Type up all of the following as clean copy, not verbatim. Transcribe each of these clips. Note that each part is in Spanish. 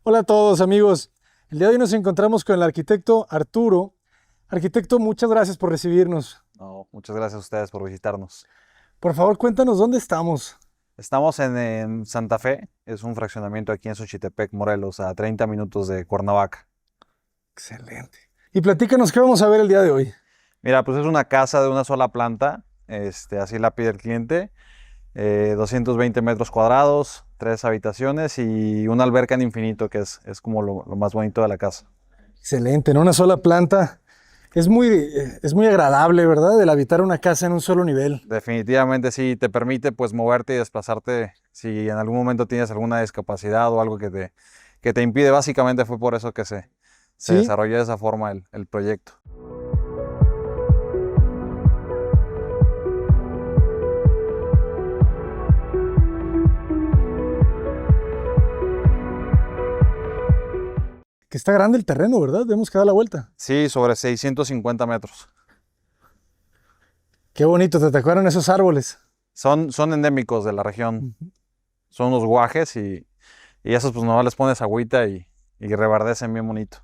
Hola a todos amigos, el día de hoy nos encontramos con el arquitecto Arturo. Arquitecto, muchas gracias por recibirnos. No, muchas gracias a ustedes por visitarnos. Por favor, cuéntanos dónde estamos. Estamos en Santa Fe, es un fraccionamiento aquí en Xochitepec, Morelos, a 30 minutos de Cuernavaca. Excelente. Y platícanos qué vamos a ver el día de hoy. Mira, pues es una casa de una sola planta, así la pide el cliente, 220 metros cuadrados, 3 habitaciones y una alberca en infinito, que es como lo más bonito de la casa. Excelente, en una sola planta. Es muy agradable, ¿verdad? El habitar una casa en un solo nivel. Definitivamente sí, te permite pues moverte y desplazarte si en algún momento tienes alguna discapacidad o algo que te impide. Básicamente fue por eso que se ¿Sí? desarrolló de esa forma el proyecto. Que está grande el terreno, ¿verdad? Debemos que dar la vuelta. Sí, sobre 650 metros. Qué bonito, te atacaron esos árboles. Son endémicos de la región. Ujú. Son unos guajes y esos pues nomás les pones agüita y reverdecen bien bonito.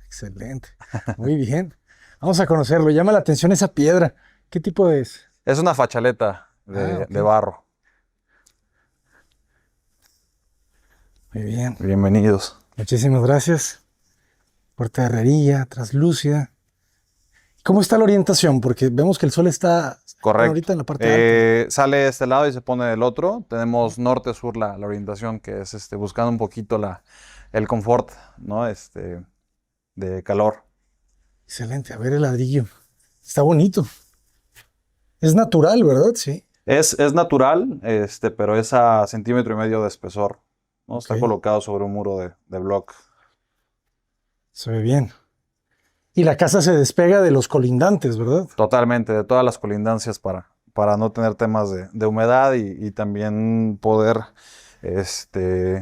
Excelente, muy bien. Vamos a conocerlo. Llama la atención esa piedra. ¿Qué tipo es? Es una fachaleta Ah, de, ok. de barro. Muy bien. Bienvenidos. Muchísimas gracias. Puerta de herrería, traslúcida. ¿Cómo está la orientación? Porque vemos que el sol está, bueno, Correcto. ahorita en la parte alta. Sale de este lado y se pone del otro. Tenemos norte-sur la orientación, que es buscando un poquito el confort, ¿no? De calor. Excelente. A ver el ladrillo. Está bonito. Es natural, ¿verdad? Sí. Es natural, pero es a 1,5 cm de espesor, ¿no? Ok. Está colocado sobre un muro de block. Se ve bien. Y la casa se despega de los colindantes, ¿verdad? Totalmente, de todas las colindancias para no tener temas de humedad y también poder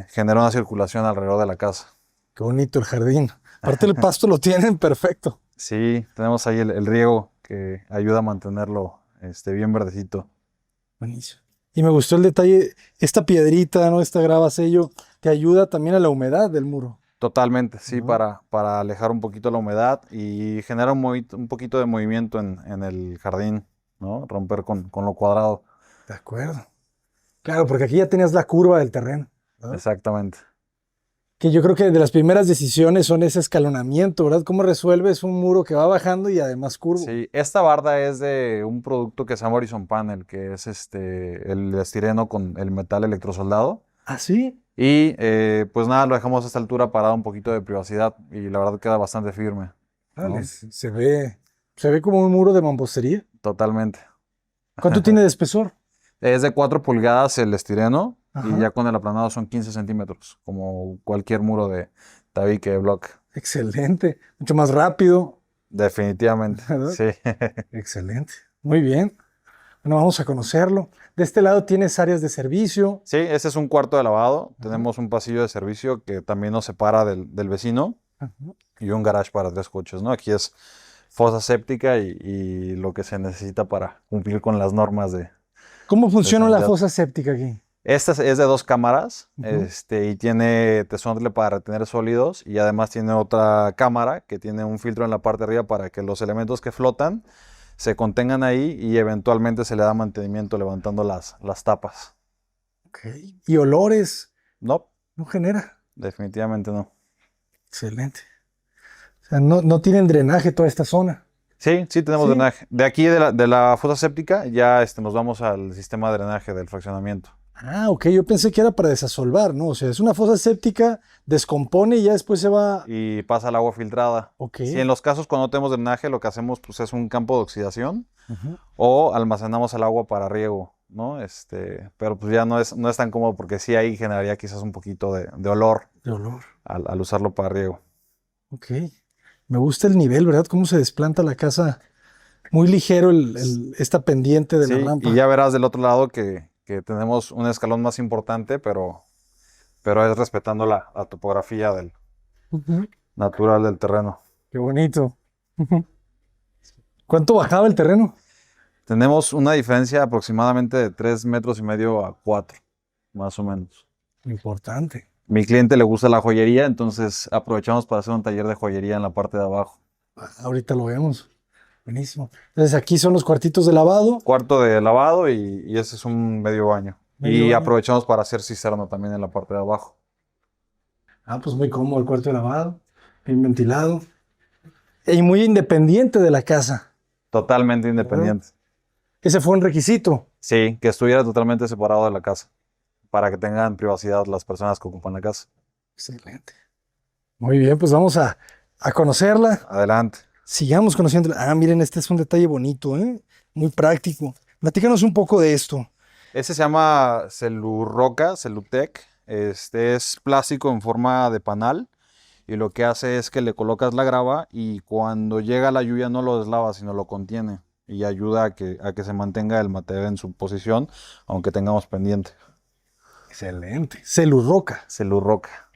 generar una circulación alrededor de la casa. Qué bonito el jardín. Aparte el pasto lo tienen perfecto. Sí, tenemos ahí el riego que ayuda a mantenerlo bien verdecito. Buenísimo. Y me gustó el detalle, esta piedrita, ¿no? Esta grava sello, te ayuda también a la humedad del muro. Totalmente, sí, ¿No? para alejar un poquito la humedad y generar un poquito de movimiento en el jardín, ¿no? Romper con lo cuadrado. De acuerdo. Claro, porque aquí ya tenías la curva del terreno, ¿verdad? Exactamente. Que yo creo que de las primeras decisiones son ese escalonamiento, ¿verdad? ¿Cómo resuelves un muro que va bajando y además curvo? Sí, esta barda es de un producto que se llama Horizon Panel, que es el estireno con el metal electrosoldado. ¿Ah, sí? Y pues nada, lo dejamos a esta altura para dar un poquito de privacidad y la verdad queda bastante firme, Vale, ¿no? se ve como un muro de mampostería. Totalmente. ¿Cuánto tiene de espesor? Es de 4 pulgadas el estireno y Ajá. ya con el aplanado son 15 centímetros, como cualquier muro de tabique de bloque. Excelente. Mucho más rápido, Definitivamente, ¿verdad? sí. Excelente. Muy bien. Bueno, vamos a conocerlo. De este lado tienes áreas de servicio. Sí, ese es un cuarto de lavado. Ajá. Tenemos un pasillo de servicio que también nos separa del vecino Ajá. y un garage para 3 coches, ¿no? Aquí es fosa séptica y lo que se necesita para cumplir con las normas ¿Cómo de funciona la sanidad. fosa séptica aquí? Esta es de 2 cámaras, Ujú. y tiene tesontle para retener sólidos y además tiene otra cámara que tiene un filtro en la parte de arriba para que los elementos que flotan se contengan ahí y eventualmente se le da mantenimiento levantando las tapas. Ok. ¿Y olores? No, No genera. definitivamente no. Excelente. O sea, no tienen drenaje toda esta zona. Sí, sí tenemos Sí. drenaje. De aquí de la fosa séptica ya nos vamos al sistema de drenaje del fraccionamiento. Ah, ok. Yo pensé que era para desasolvar, ¿no? O sea, es una fosa séptica, descompone y ya después se va. Y pasa el agua filtrada. Ok. Si en los casos cuando no tenemos drenaje, lo que hacemos pues, es un campo de oxidación Ujú. o almacenamos el agua para riego, ¿no? Pero pues ya no es tan cómodo porque sí ahí generaría quizás un poquito de olor De olor. al usarlo para riego. Ok. Me gusta el nivel, ¿verdad? Cómo se desplanta la casa. Muy ligero esta pendiente de la Sí, y rampa. ya verás del otro lado que tenemos un escalón más importante, pero es respetando la topografía Ujú. natural del terreno. Qué bonito. Ujú. ¿Cuánto bajaba el terreno? Tenemos una diferencia aproximadamente de 3,5 metros a 4, más o menos. Importante. Mi cliente le gusta la joyería, entonces aprovechamos para hacer un taller de joyería en la parte de abajo. Ahorita lo vemos. Buenísimo. Entonces aquí son los cuartitos de lavado, Cuarto de lavado y ese es un medio baño. medio Y baño. aprovechamos para hacer cisterna también en la parte de abajo. Pues muy cómodo el cuarto de lavado, bien ventilado. Y muy independiente de la casa. Totalmente independiente. Ese fue un requisito. Sí, que estuviera totalmente separado de la casa, para que tengan privacidad las personas que ocupan la casa. Excelente. Muy bien, pues vamos a conocerla. Adelante. Sigamos conociéndola. Miren, este es un detalle bonito, ¿eh? Muy práctico. Platícanos un poco de esto. Ese se llama Celurroca, Celutec. Este es plástico en forma de panal y lo que hace es que le colocas la grava y cuando llega la lluvia no lo deslava, sino lo contiene y ayuda a que se mantenga el material en su posición, aunque tengamos pendiente. Excelente. Celurroca. Celurroca.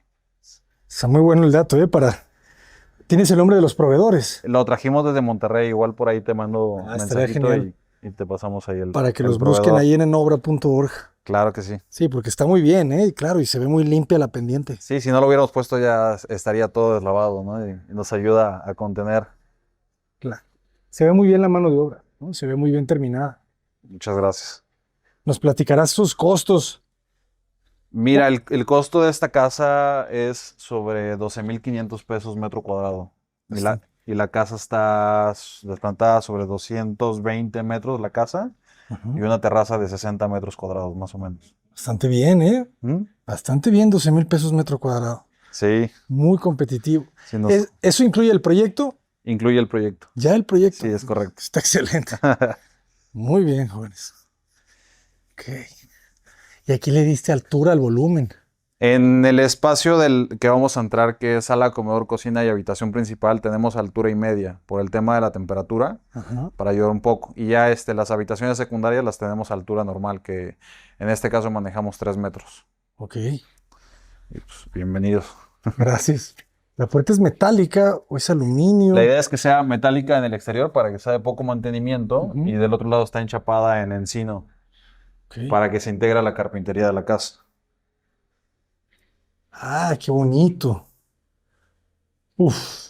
Está muy bueno el dato, ¿eh? Tienes el nombre de los proveedores. Lo trajimos desde Monterrey, igual por ahí te mando Estaría mensajito genial. y te pasamos ahí Para que el los busquen proveedor. ahí en enobra.org. Claro que sí. Sí, porque está muy bien, ¿eh? Claro, y se ve muy limpia la pendiente. Sí, si no lo hubiéramos puesto ya estaría todo deslavado, ¿no? Y nos ayuda a contener. Claro. Se ve muy bien la mano de obra, ¿no? Se ve muy bien terminada. Muchas gracias. Nos platicarás sus costos. Mira, el costo de esta casa es sobre 12,500 pesos metro cuadrado. Y la casa está desplantada sobre 220 metros la casa y Ujú. una terraza de 60 metros cuadrados, más o menos. Bastante bien, ¿eh? ¿Mm? Bastante bien, 12,000 pesos metro cuadrado. Sí, Muy competitivo. sí nos ¿Eso incluye el proyecto? incluye el proyecto. Ya el proyecto. Sí, es correcto. Está excelente. Muy bien, jóvenes. Ok. Y aquí le diste altura al volumen. En el espacio del que vamos a entrar, que es sala, comedor, cocina y habitación principal, tenemos altura y media por el tema de la temperatura, Ajá. para ayudar un poco. Y ya las habitaciones secundarias las tenemos a altura normal, que en este caso manejamos 3 metros. Ok. Y pues, bienvenidos. Gracias. ¿La puerta es metálica o es aluminio? La idea es que sea metálica en el exterior para que sea de poco mantenimiento Ujú. y del otro lado está enchapada en encino Ok. para que se integre a la carpintería de la casa. Qué bonito. Uf,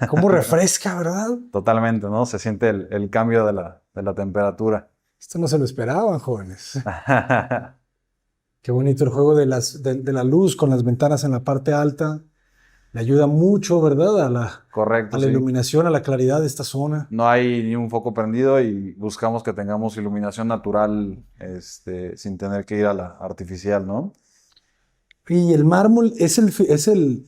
cómo refresca, ¿verdad? Totalmente, ¿no? Se siente el cambio de la temperatura. Esto no se lo esperaban, jóvenes. Qué bonito el juego de la luz con las ventanas en la parte alta. Le ayuda mucho, ¿verdad? A la Correcto, sí. iluminación, a la claridad de esta zona. No hay ni un foco prendido y buscamos que tengamos iluminación natural, sin tener que ir a la artificial, ¿no? Y el mármol el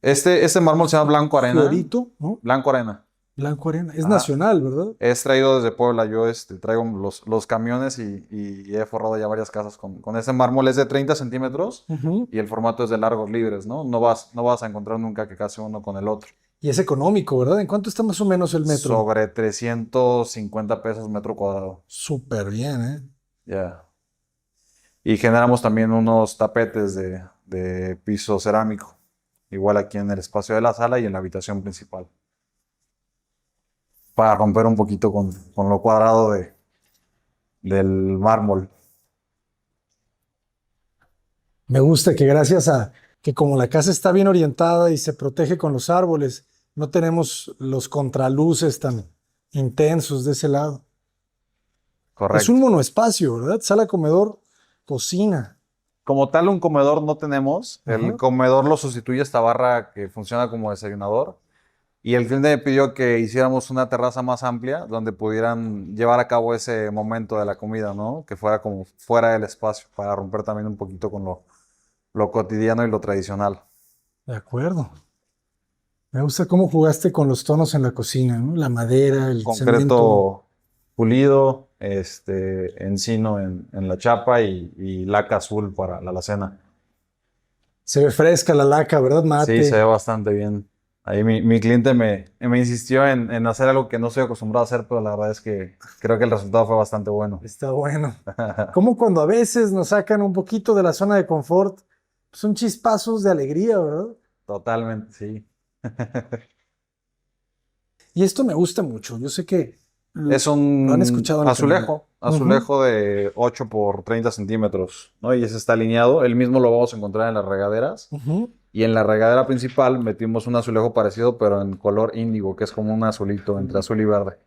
Este mármol se llama Blanco Arena. fiorito, ¿no? Blanco Arena. Blanco arena. Es Ajá. nacional, ¿verdad? Es traído desde Puebla. Yo traigo los camiones y he forrado ya varias casas con este mármol. Es de 30 centímetros Ujú. y el formato es de largos libres, ¿no? No vas a encontrar nunca que case uno con el otro. Y es económico, ¿verdad? ¿En cuánto está más o menos el metro? Sobre 350 pesos metro cuadrado. Súper bien, ¿eh? Ya. Y generamos también unos tapetes de piso cerámico, igual aquí en el espacio de la sala y en la habitación principal, para romper un poquito con lo cuadrado del mármol. Me gusta que gracias a que como la casa está bien orientada y se protege con los árboles, no tenemos los contraluces tan intensos de ese lado. Es Correcto. un monoespacio, ¿verdad? Sala, comedor, cocina. Como tal, un comedor no tenemos. Ajá. El comedor lo sustituye esta barra que funciona como desayunador. Y el cliente me pidió que hiciéramos una terraza más amplia donde pudieran llevar a cabo ese momento de la comida, ¿no? Que fuera como fuera del espacio para romper también un poquito con lo cotidiano y lo tradicional. De acuerdo. Me gusta cómo jugaste con los tonos en la cocina, ¿no? La madera, el cemento. Concreto pulido, encino en la chapa y laca azul para la alacena. Se ve fresca la laca, ¿verdad? Mate. Sí, se ve bastante bien. Ahí mi cliente me insistió en hacer algo que no estoy acostumbrado a hacer, pero la verdad es que creo que el resultado fue bastante bueno. Está bueno. Como cuando a veces nos sacan un poquito de la zona de confort, son chispazos de alegría, ¿verdad? Totalmente, sí. Y esto me gusta mucho. Yo sé que Es Lo han escuchado un en el canal. azulejo de 8 por 30 centímetros, ¿no? Y ese está alineado. El mismo lo vamos a encontrar en las regaderas. Ujú. Y en la regadera principal metimos un azulejo parecido, pero en color índigo, que es como un azulito entre azul y verde.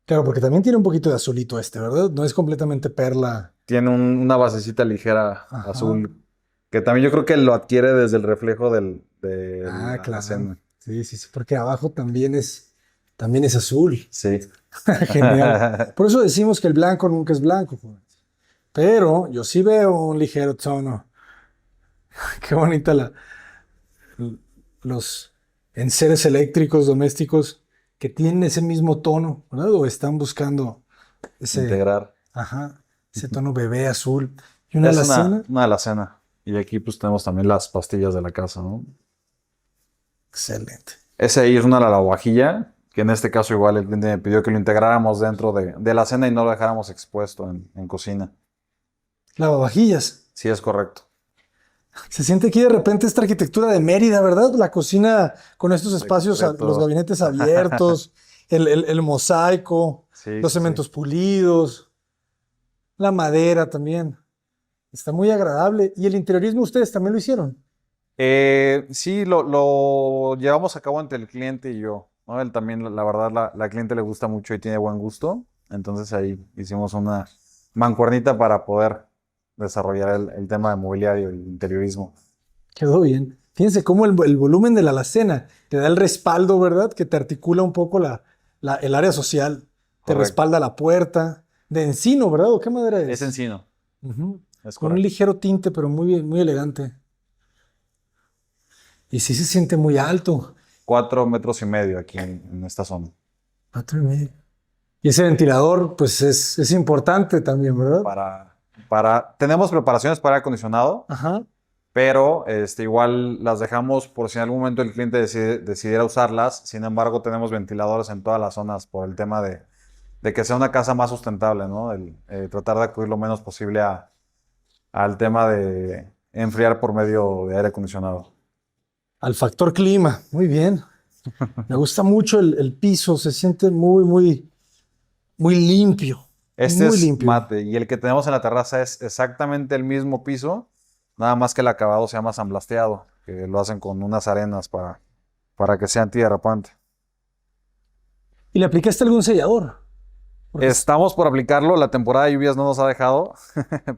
Claro, porque también tiene un poquito de azulito este, ¿verdad? No es completamente perla. Tiene una basecita ligera Ajá. azul, que también yo creo que lo adquiere desde el reflejo de Ah, la claro. alacena. Sí, sí, sí, porque abajo también es azul. Sí. Genial. Por eso decimos que el blanco nunca es blanco, joven. Pero yo sí veo un ligero tono. Qué bonita los enseres eléctricos domésticos que tienen ese mismo tono, ¿verdad? O están buscando ese, Integrar. ajá, ese tono bebé azul. Y una Es alacena, una alacena. Y aquí pues tenemos también las pastillas de la casa, ¿no? excelente. Ese ahí es una lavavajilla, que en este caso igual el cliente me pidió que lo integráramos dentro de la cena y no lo dejáramos expuesto en cocina. Lavavajillas. Sí, es correcto. Se siente aquí de repente esta arquitectura de Mérida, ¿verdad? La cocina con estos De espacios, los concreto. gabinetes abiertos, el mosaico, Sí, los sí, sí. cementos pulidos, la madera también. Está muy agradable. ¿Y el interiorismo ustedes también lo hicieron? Sí, lo llevamos a cabo entre el cliente y yo, ¿no? Él también, la verdad, la cliente le gusta mucho y tiene buen gusto. Entonces ahí hicimos una mancuernita para poder desarrollar el tema de mobiliario y interiorismo. Quedó bien. Fíjense cómo el volumen de la alacena te da el respaldo, ¿verdad? Que te articula un poco el área social. Te Correcto. respalda la puerta. De encino, ¿verdad? ¿O qué madera Es es? encino, Ujú. es Con un correcto. ligero tinte, pero muy bien, muy elegante. Y sí se siente muy alto. 4,5 metros aquí en esta zona. 4,5. Y ese ventilador, pues es importante también, ¿verdad? Tenemos preparaciones para aire acondicionado, Ajá. pero igual las dejamos por si en algún momento el cliente decidiera usarlas. Sin embargo, tenemos ventiladores en todas las zonas por el tema de que sea una casa más sustentable, ¿no? Tratar de acudir lo menos posible al tema de enfriar por medio de aire acondicionado. Al factor clima. Muy bien. Me gusta mucho el piso. Se siente muy, muy, muy limpio. Este Muy es limpio. mate y el que tenemos en la terraza es exactamente el mismo piso, nada más que el acabado se llama sandblasteado, que lo hacen con unas arenas para que sea antiderrapante. ¿Y le aplicaste algún sellador? Porque Estamos por aplicarlo, la temporada de lluvias no nos ha dejado,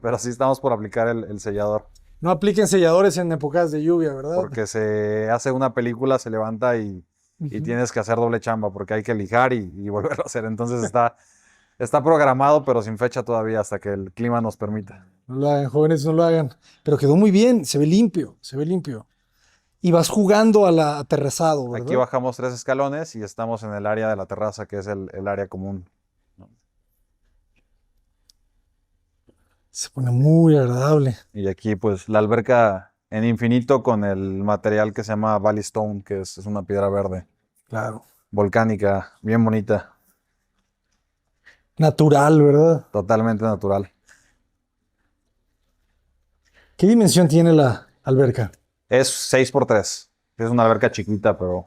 pero sí estamos por aplicar el sellador, no apliquen selladores en épocas de lluvia, ¿verdad? porque se hace una película, se levanta y Ujú. tienes que hacer doble chamba, porque hay que lijar y volverlo a hacer. Entonces está programado, pero sin fecha todavía, hasta que el clima nos permita. No lo hagan, jóvenes, no lo hagan. Pero quedó muy bien, se ve limpio, se ve limpio. Y vas jugando a la aterrazado, Aquí ¿verdad? bajamos 3 escalones y estamos en el área de la terraza, que es el área común. Se pone muy agradable. Y aquí, pues, la alberca en infinito con el material que se llama Valley Stone, que es una piedra verde, Claro. volcánica, bien bonita, Natural, ¿verdad? totalmente natural. ¿Qué dimensión tiene la alberca? Es 6 por 3. Es una alberca chiquita, pero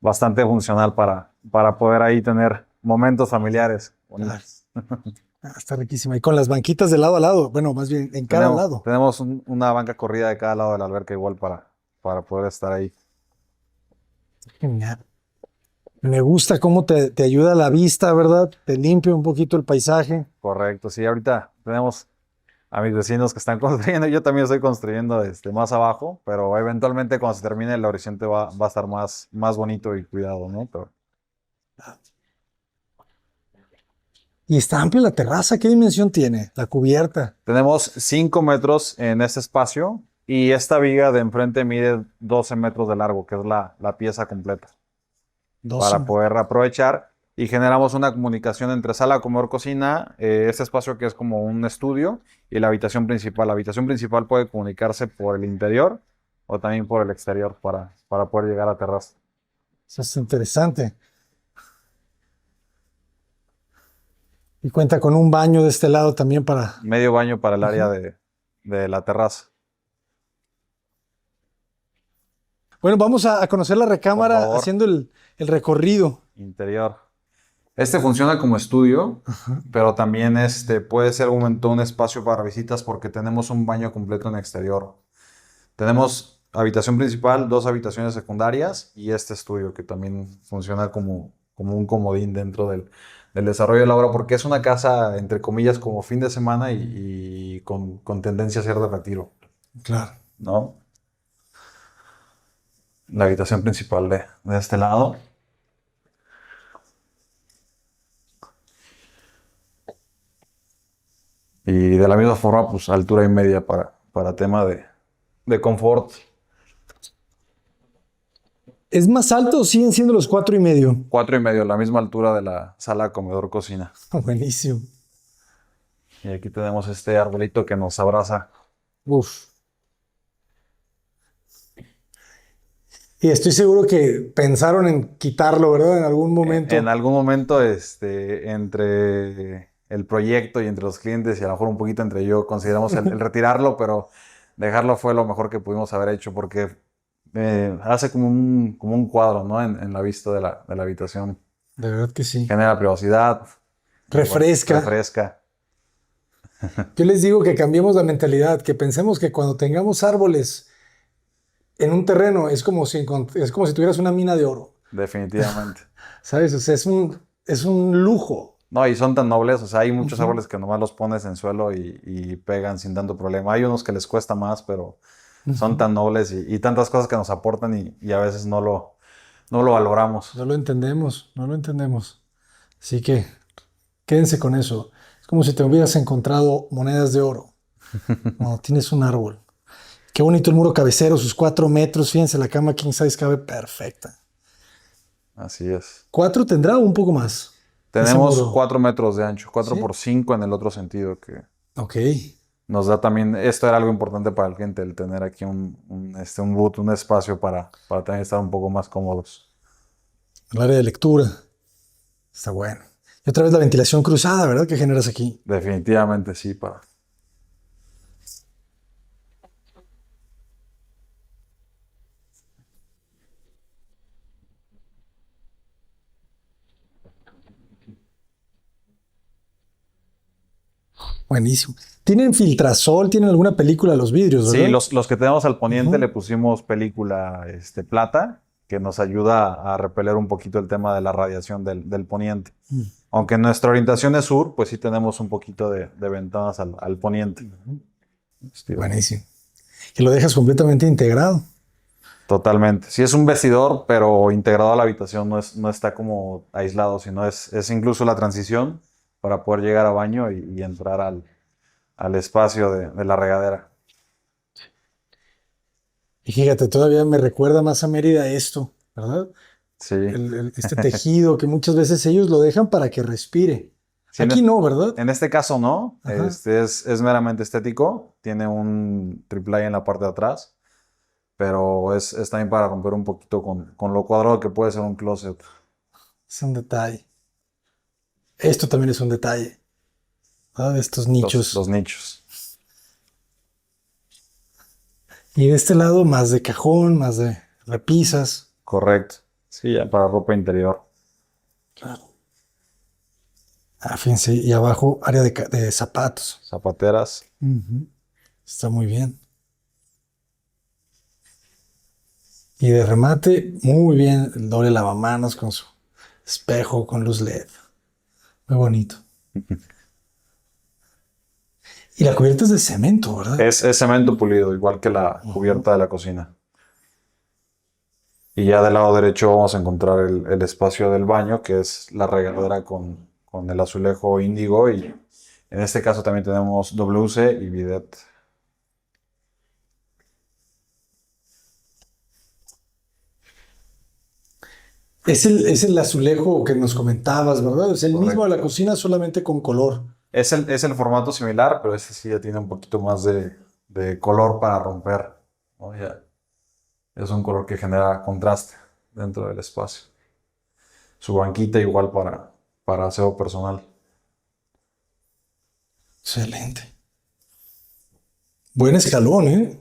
bastante funcional para poder ahí tener momentos familiares Ah, bonitos. está riquísima. Y con las banquitas de lado a lado. Bueno, más bien en cada Tenemos, lado. tenemos una banca corrida de cada lado de la alberca igual para poder estar ahí. Genial. Me gusta cómo te ayuda la vista, ¿verdad? Te limpia un poquito el paisaje. Correcto, sí, ahorita tenemos a mis vecinos que están construyendo, yo también estoy construyendo más abajo, pero eventualmente cuando se termine el horizonte va a estar más bonito y cuidado, ¿no? Pero Y está amplia la terraza. ¿Qué dimensión tiene? La cubierta. tenemos 5 metros en este espacio y esta viga de enfrente mide 12 metros de largo, que es la pieza completa, 12 para metros. poder aprovechar y generamos una comunicación entre sala, comedor, cocina, este espacio que es como un estudio y la habitación principal. La habitación principal puede comunicarse por el interior o también por el exterior para poder llegar a terraza. Eso es interesante. Y cuenta con un baño de este lado también para... Medio baño para el área Ujú. de la terraza, Bueno, vamos a conocer la por recámara favor. haciendo el recorrido. Interior. Este funciona como estudio, Ajá. pero también puede ser un espacio para visitas porque tenemos un baño completo en exterior. Tenemos habitación principal, 2 habitaciones secundarias y este estudio que también funciona como un comodín dentro del desarrollo de la obra porque es una casa, entre comillas, como fin de semana y con tendencia a ser de retiro, Claro. ¿no? La habitación principal de este lado. Y de la misma forma, pues altura y media para tema de confort. ¿Es más alto o siguen siendo los 4.5? 4,5, la misma altura de la sala comedor cocina. Buenísimo. Y aquí tenemos este arbolito que nos abraza. Uf. Y estoy seguro que pensaron en quitarlo, ¿verdad? En algún momento. En algún momento, entre el proyecto y entre los clientes y a lo mejor un poquito entre yo, consideramos el retirarlo, pero dejarlo fue lo mejor que pudimos haber hecho porque hace como un cuadro, ¿no? En la vista de la habitación. De verdad que sí. Genera privacidad. Igual, Refresca. refresca. Yo les digo que cambiemos la mentalidad, que pensemos que cuando tengamos árboles en un terreno es como si tuvieras una mina de oro, Definitivamente. ¿sabes? O sea, es un lujo. No, y son tan nobles, o sea, hay muchos Ujú. árboles que nomás los pones en suelo y pegan sin tanto problema. Hay unos que les cuesta más, pero son Ujú. tan nobles y tantas cosas que nos aportan y a veces no lo valoramos. No lo entendemos, no lo entendemos. Así que quédense con eso. Es como si te hubieras encontrado monedas de oro cuando tienes un árbol. Qué bonito el muro cabecero, sus 4 metros. Fíjense, la cama king size cabe perfecta. Así es. ¿4 tendrá o un poco más? Ese Tenemos muro. 4 metros de ancho, 4 ¿Sí? por 5 en el otro sentido, que Ok. nos da también, esto era algo importante para el cliente, el tener aquí un boot, un espacio para también estar un poco más cómodos. El área de lectura. Está bueno. Y otra vez la ventilación cruzada, ¿verdad? Que generas aquí. Definitivamente sí, para. Buenísimo. ¿Tienen filtrasol? ¿Tienen alguna película a los vidrios, Sí, verdad? los que tenemos al poniente le Ujú. pusimos película plata, que nos ayuda a repeler un poquito el tema de la radiación del poniente. Mm. Aunque nuestra orientación es sur, pues sí tenemos un poquito de ventanas al poniente. Estilo. Buenísimo. Y lo dejas completamente integrado. Totalmente. Sí es un vestidor, pero integrado a la habitación, no está como aislado, sino es incluso la transición para poder llegar a baño y entrar al espacio de la regadera. Y fíjate, todavía me recuerda más a Mérida esto, ¿verdad? Sí. Este tejido que muchas veces ellos lo dejan para que respire. Sí, Aquí no, ¿verdad? en este caso no, Ajá. es meramente estético, tiene un triple A en la parte de atrás, pero es también para romper un poquito con lo cuadrado que puede ser un closet. Es un detalle. Esto también es un detalle, ¿verdad? Estos Los nichos. nichos, Y de este lado, más de cajón, más de repisas. correcto. Sí, ya para ropa interior. Claro. Ah, fíjense, y abajo, área de zapatos. Zapateras, Ujú. Está muy bien. Y de remate, muy bien, el doble lavamanos con su espejo, con luz LED. Muy bonito. Y la cubierta es de cemento, ¿verdad? es cemento pulido, igual que la Ujú. cubierta de la cocina. Y ya del lado derecho vamos a encontrar el espacio del baño, que es la regadera con el azulejo índigo y en este caso también tenemos WC y bidet. Es el azulejo que nos comentabas, ¿verdad? Es el mismo de Correcto. la cocina, solamente con color. Es el formato similar, pero este sí ya tiene un poquito más de color para romper, ¿no? Ya es un color que genera contraste dentro del espacio. Su banquita igual para aseo personal. Excelente. Buen escalón, ¿eh?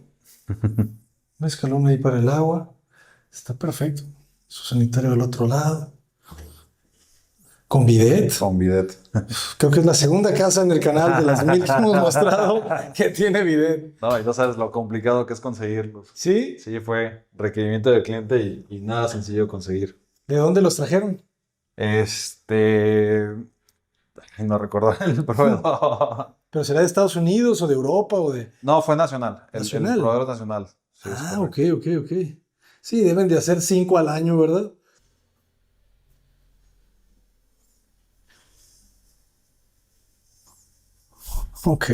Un escalón ahí para el agua. Está perfecto. Su sanitario del otro lado. ¿Con bidet? Con bidet. Creo que es la segunda casa en el canal de las 1000 que hemos mostrado que tiene bidet. No, y no sabes lo complicado que es conseguirlos. ¿Sí? Sí, fue requerimiento del cliente y nada sencillo de conseguir. ¿De dónde los trajeron? No recuerdo el proveedor. ¿Pero será de Estados Unidos o de Europa o de...? No, fue nacional. El ¿Nacional? proveedor es nacional. Sí, es Ah, ok, correcto. ok. Sí, deben de hacer 5 al año, ¿verdad? Ok.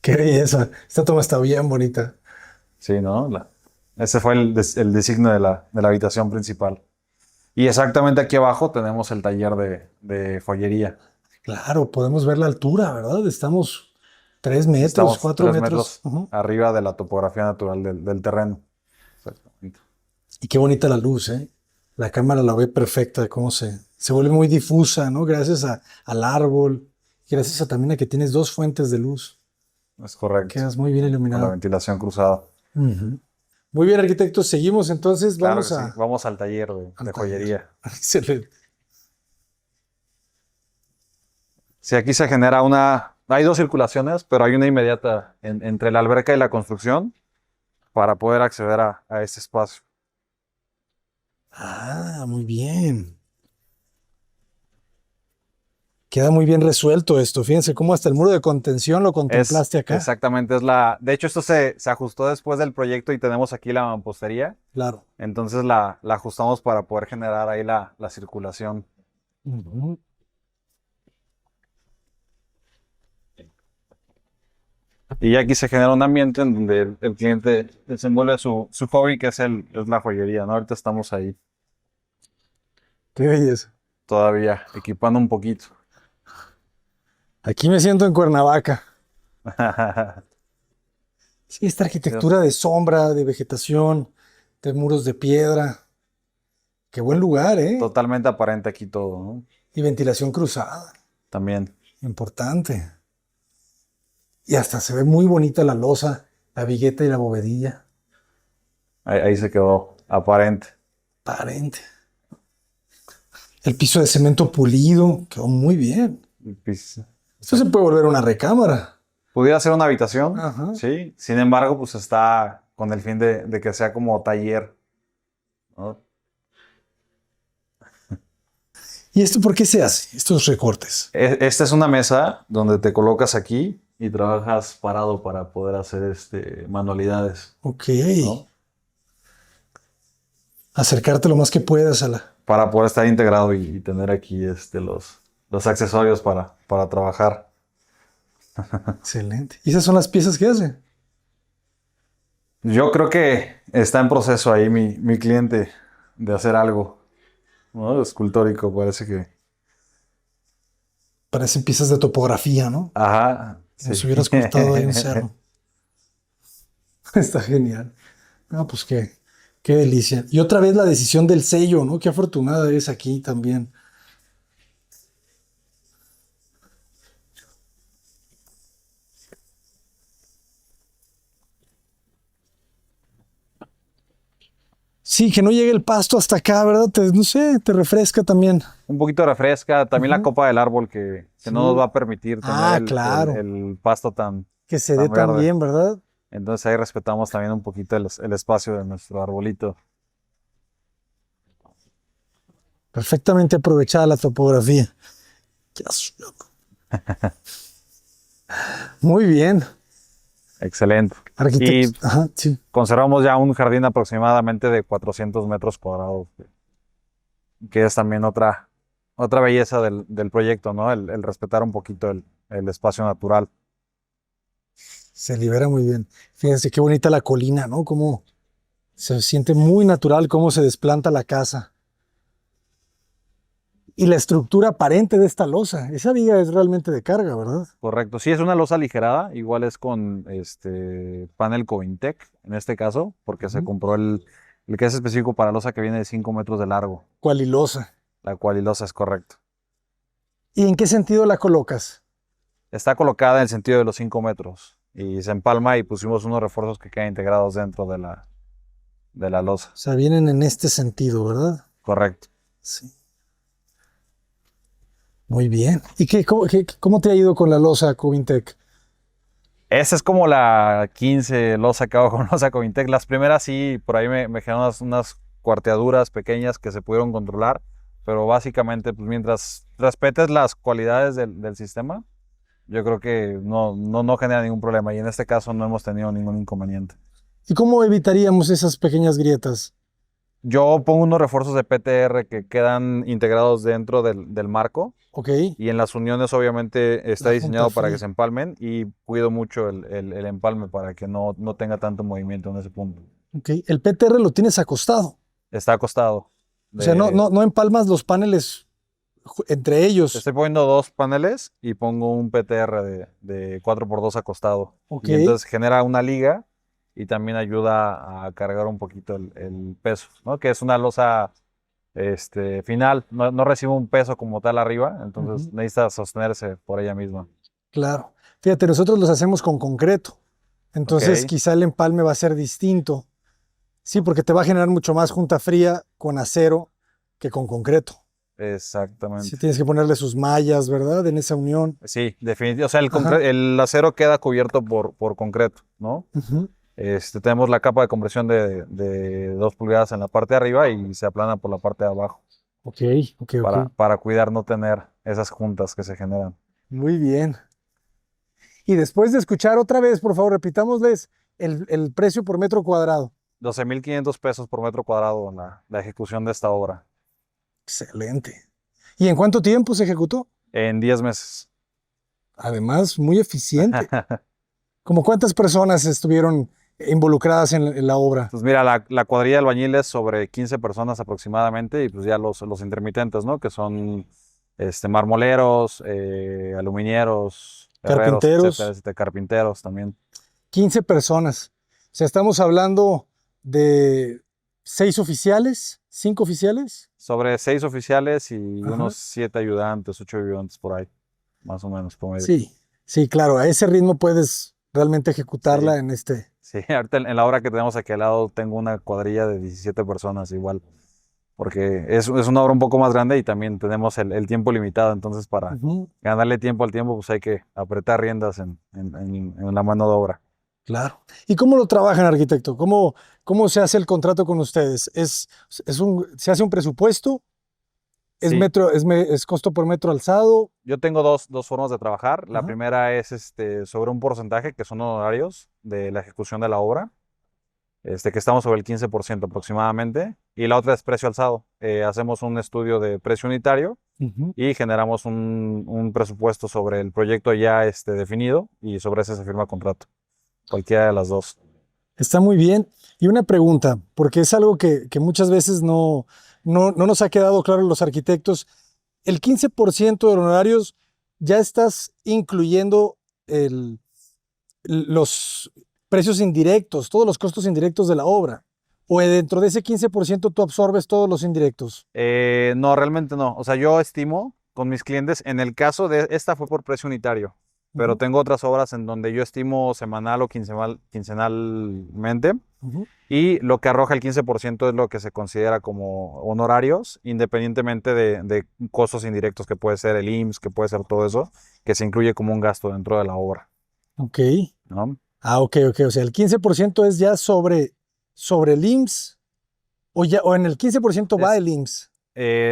Qué belleza. Esta toma está bien bonita. Sí, ¿no? Ese fue el designio de la habitación principal. Y exactamente aquí abajo tenemos el taller de joyería. Claro, podemos ver la altura, ¿verdad? Estamos 3 metros, Estamos 4 3 metros. metros arriba de la topografía natural del terreno. Exactamente. Y qué bonita la luz, ¿eh? La cámara la ve perfecta de cómo se vuelve muy difusa, ¿no? Gracias al árbol, gracias también a que tienes 2 fuentes de luz. Es correcto. Quedas muy bien Con la iluminado. ventilación cruzada. Ujú. Muy bien, arquitecto. Seguimos entonces. Claro Vamos que sí. a... Vamos al taller de al joyería. taller. Excelente. Sí, aquí se genera hay 2 circulaciones, pero hay una inmediata entre la alberca y la construcción para poder acceder a este espacio. Ah, muy bien. Queda muy bien resuelto esto. Fíjense cómo hasta el muro de contención lo contemplaste acá. Exactamente, de hecho, esto se ajustó después del proyecto y tenemos aquí la mampostería. Claro. Entonces la ajustamos para poder generar ahí la circulación. Ujú. Y aquí se genera un ambiente en donde el cliente desenvuelve su hobby, que es la joyería, ¿no? Ahorita estamos ahí Qué belleza. todavía equipando un poquito. Aquí me siento en Cuernavaca. Sí, esta arquitectura de sombra, de vegetación, de muros de piedra. Qué buen lugar, ¿eh? Totalmente aparente aquí todo, ¿no? Y ventilación cruzada. También. Importante. Y hasta se ve muy bonita la losa, la vigueta y la bovedilla. Ahí se quedó aparente. Aparente. El piso de cemento pulido quedó muy bien. Pues, Esto se puede volver una recámara. pudiera ser una habitación, Ajá. sí. Sin embargo, pues está con el fin de que sea como taller, ¿no? ¿Y esto por qué se hace? Estos recortes. Esta es una mesa donde te colocas aquí y trabajas parado para poder hacer manualidades, Ok. ¿no? Acercarte lo más que puedas a la... Para poder estar integrado y tener aquí los accesorios para trabajar. Excelente. ¿Y esas son las piezas que hace? Yo creo que está en proceso ahí mi cliente de hacer algo, ¿no? Escultórico, parece que. Parecen piezas de topografía, ¿no? Ajá, Como sí. si hubieras cortado ahí un cerro. Está genial. Ah, pues qué delicia. Y otra vez la decisión del sello, ¿no? Qué afortunada eres aquí también. Sí, que no llegue el pasto hasta acá, ¿verdad? No sé, te refresca también. Un poquito refresca, también la Ujú. copa del árbol que Sí. no nos va a permitir tener Ah, claro. el pasto tan Que se dé tan verde. bien, ¿verdad? Entonces ahí respetamos también un poquito el espacio de nuestro arbolito. Perfectamente aprovechada la topografía. Yes, loco. Muy bien. Excelente. Arquitecto. Y Ajá, sí. conservamos ya un jardín aproximadamente de 400 metros cuadrados, que es también otra belleza del proyecto, ¿no? El respetar un poquito el espacio natural. Se libera muy bien. Fíjense qué bonita la colina, ¿no? Cómo se siente muy natural cómo se desplanta la casa. Y la estructura aparente de esta losa. Esa viga es realmente de carga, ¿verdad? Correcto. Sí, es una losa aligerada, igual es con panel Covintec, en este caso, porque se Ujú. compró el que es específico para losa que viene de 5 metros de largo, Cualilosa. la cual losa es correcto. ¿Y en qué sentido la colocas? Está colocada en el sentido de los 5 metros y se empalma y pusimos unos refuerzos que quedan integrados dentro de la losa. O sea, vienen en este sentido, ¿verdad? Correcto. Sí. Muy bien. ¿Y cómo te ha ido con la losa Covintec? Esa es como la 15 losa que hago con losa Covintec. Las primeras sí, por ahí me generaron unas cuarteaduras pequeñas que se pudieron controlar, pero básicamente, pues mientras respetes las cualidades del sistema, yo creo que no genera ningún problema. Y en este caso no hemos tenido ningún inconveniente. ¿Y cómo evitaríamos esas pequeñas grietas? Yo pongo unos refuerzos de PTR que quedan integrados dentro del marco. Ok. Y en las uniones obviamente está La diseñado junta para que fría. se empalmen y cuido mucho el empalme para que no tenga tanto movimiento en ese punto. Ok. El PTR lo tienes acostado. Está acostado. O sea, no empalmas los paneles entre ellos. Estoy poniendo 2 paneles y pongo un PTR de 4x2 acostado. Ok. Y entonces genera una liga y también ayuda a cargar un poquito el peso, ¿no? Que es una losa final, no recibe un peso como tal arriba, entonces Ujú. necesita sostenerse por ella misma. Claro. Fíjate, nosotros los hacemos con concreto. Entonces, Ok, quizá el empalme va a ser distinto. Sí, porque te va a generar mucho más junta fría con acero que con concreto. Sí, exactamente. tienes que ponerle sus mallas, ¿verdad? En esa unión. Sí, definitivamente. O sea, Ajá. el acero queda cubierto por concreto, ¿no? Ujú. Tenemos la capa de compresión de 2 pulgadas en la parte de arriba y se aplana por la parte de abajo Ok, ok. para cuidar no tener esas juntas que se generan. Muy bien. Y después de escuchar otra vez, por favor, repitámosles el precio por metro cuadrado. 12,500 pesos por metro cuadrado la ejecución de esta obra Excelente. ¿Y en cuánto tiempo se ejecutó? en 10 meses. Además, muy eficiente. ¿Cómo cuántas personas estuvieron involucradas en la obra? Pues mira, la cuadrilla de albañiles sobre 15 personas aproximadamente y pues ya los intermitentes, ¿no? Que son marmoleros, aluminieros, herreros, etcétera, Carpinteros, carpinteros también. 15 personas. O sea, estamos hablando de 6 oficiales, 5 oficiales. Sobre 6 oficiales y Ajá. unos 7 ayudantes, 8 ayudantes por ahí, más o menos promedio. Sí, sí, claro. A ese ritmo puedes realmente Sí, ejecutarla en este. sí, ahorita en la obra que tenemos aquí al lado tengo una cuadrilla de 17 personas igual, porque es una obra un poco más grande y también tenemos el tiempo limitado, entonces para Ujú. ganarle tiempo al tiempo, pues hay que apretar riendas en la mano de obra. Claro. ¿Y cómo lo trabajan, arquitecto? ¿Cómo se hace el contrato con ustedes? ¿Se hace un presupuesto? ¿Es Sí, metro, es costo por metro alzado? yo tengo dos formas de trabajar. La Ajá. primera es sobre un porcentaje, que son honorarios de la ejecución de la obra, que estamos sobre el 15% aproximadamente. Y la otra es precio alzado. Hacemos un estudio de precio unitario Ujú. y generamos un presupuesto sobre el proyecto ya definido y sobre ese se firma contrato. Cualquiera de las dos. Está muy bien. Y una pregunta, porque es algo que muchas veces no nos ha quedado claro en los arquitectos. El 15% de honorarios, ya estás incluyendo los precios indirectos, todos los costos indirectos de la obra. O dentro de ese 15% tú absorbes todos los indirectos. No, realmente no. O sea, yo estimo con mis clientes, en el caso de esta fue por precio unitario, pero Ujú, tengo otras obras en donde yo estimo semanal o quincenalmente ujú. y lo que arroja el 15% es lo que se considera como honorarios, independientemente de costos indirectos que puede ser el IMSS, que puede ser todo eso, que se incluye como un gasto dentro de la obra, Ok. ¿no? Ok. O sea, el 15% es ya sobre el IMSS o en el 15% va Es, el IMSS.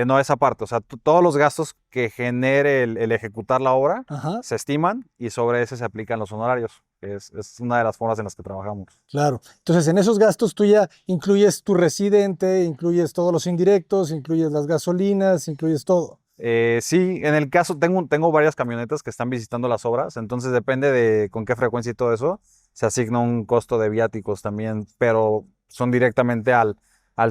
no esa parte, o sea, todos los gastos que genere el ejecutar la obra Ajá, se estiman y sobre ese se aplican los honorarios, que es una de las formas en las que trabajamos. claro. Entonces, en esos gastos tú ya incluyes tu residente, incluyes todos los indirectos, incluyes las gasolinas, incluyes todo. Sí, en el caso, tengo varias camionetas que están visitando las obras, entonces depende de con qué frecuencia y todo eso, se asigna un costo de viáticos también, pero son directamente al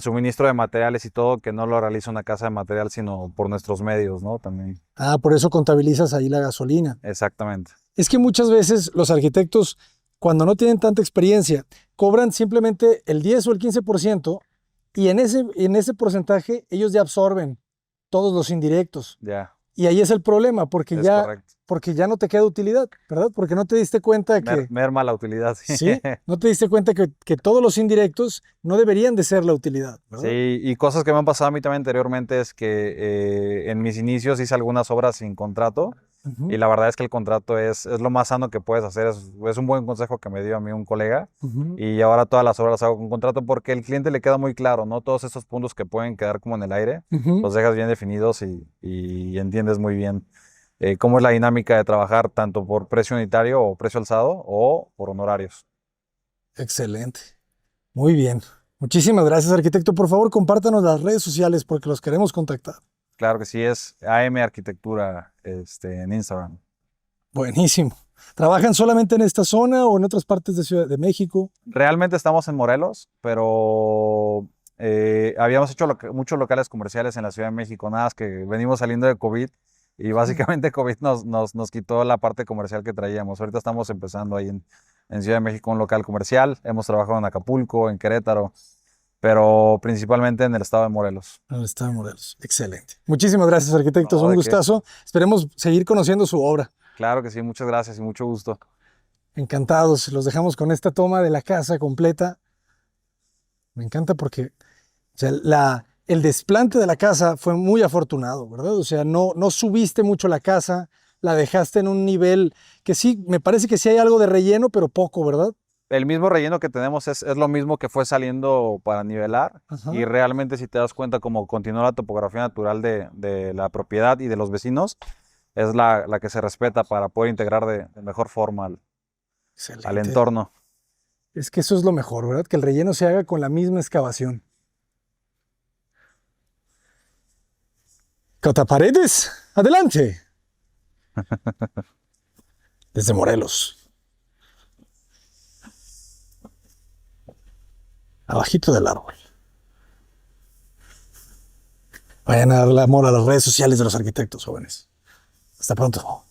suministro de materiales y todo, que no lo realiza una casa de material, sino por nuestros medios, ¿no? También, Ah, por eso contabilizas ahí la gasolina. exactamente. Es que muchas veces los arquitectos, cuando no tienen tanta experiencia, cobran simplemente el 10 o el 15% y en ese porcentaje ellos ya absorben todos los indirectos. Ya. Y ahí es el problema, Es correcto. porque ya no te queda utilidad, ¿verdad? Porque no te diste cuenta de que, Merma la utilidad, sí. sí, no te diste cuenta que todos los indirectos no deberían de ser la utilidad, ¿verdad? Sí, y cosas que me han pasado a mí también anteriormente es que en mis inicios hice algunas obras sin contrato y Ujú, la verdad es que el contrato es lo más sano que puedes hacer. Es un buen consejo que me dio a mí un colega ujú, y ahora todas las obras las hago con contrato porque el cliente le queda muy claro, ¿no? Todos esos puntos que pueden quedar como en el aire, ujú. los dejas bien definidos y entiendes muy bien cómo es la dinámica de trabajar tanto por precio unitario o precio alzado o por honorarios. Excelente. Muy bien. Muchísimas gracias, arquitecto. Por favor, compártanos las redes sociales porque los queremos contactar. Claro que sí, es AM Arquitectura en Instagram. Buenísimo. ¿Trabajan solamente en esta zona o en otras partes de Ciudad de México? Realmente estamos en Morelos, pero habíamos hecho muchos locales comerciales en la Ciudad de México, nada más que venimos saliendo de COVID y básicamente COVID nos quitó la parte comercial que traíamos. Ahorita estamos empezando ahí en Ciudad de México un local comercial, hemos trabajado en Acapulco, en Querétaro, pero principalmente en el estado de Morelos. En el estado de Morelos. Excelente. Muchísimas gracias, arquitectos. No, Un ¿de qué? gustazo. Esperemos seguir conociendo su obra. Claro que sí, muchas gracias y mucho gusto. Encantados. Los dejamos con esta toma de la casa completa. Me encanta porque o sea, el desplante de la casa fue muy afortunado, ¿verdad? O sea, no subiste mucho la casa, la dejaste en un nivel que sí, me parece que sí hay algo de relleno, pero poco, ¿verdad? El mismo relleno que tenemos es lo mismo que fue saliendo para nivelar y Ajá. realmente si te das cuenta como continúa la topografía natural de la propiedad y de los vecinos, es la que se respeta para poder integrar de mejor forma al Excelente. entorno. Es que eso es lo mejor, ¿verdad? Que el relleno se haga con la misma excavación. Cataparedes, adelante. Desde Morelos. Abajito del árbol. Vayan a darle amor a las redes sociales de los arquitectos jóvenes. Hasta pronto.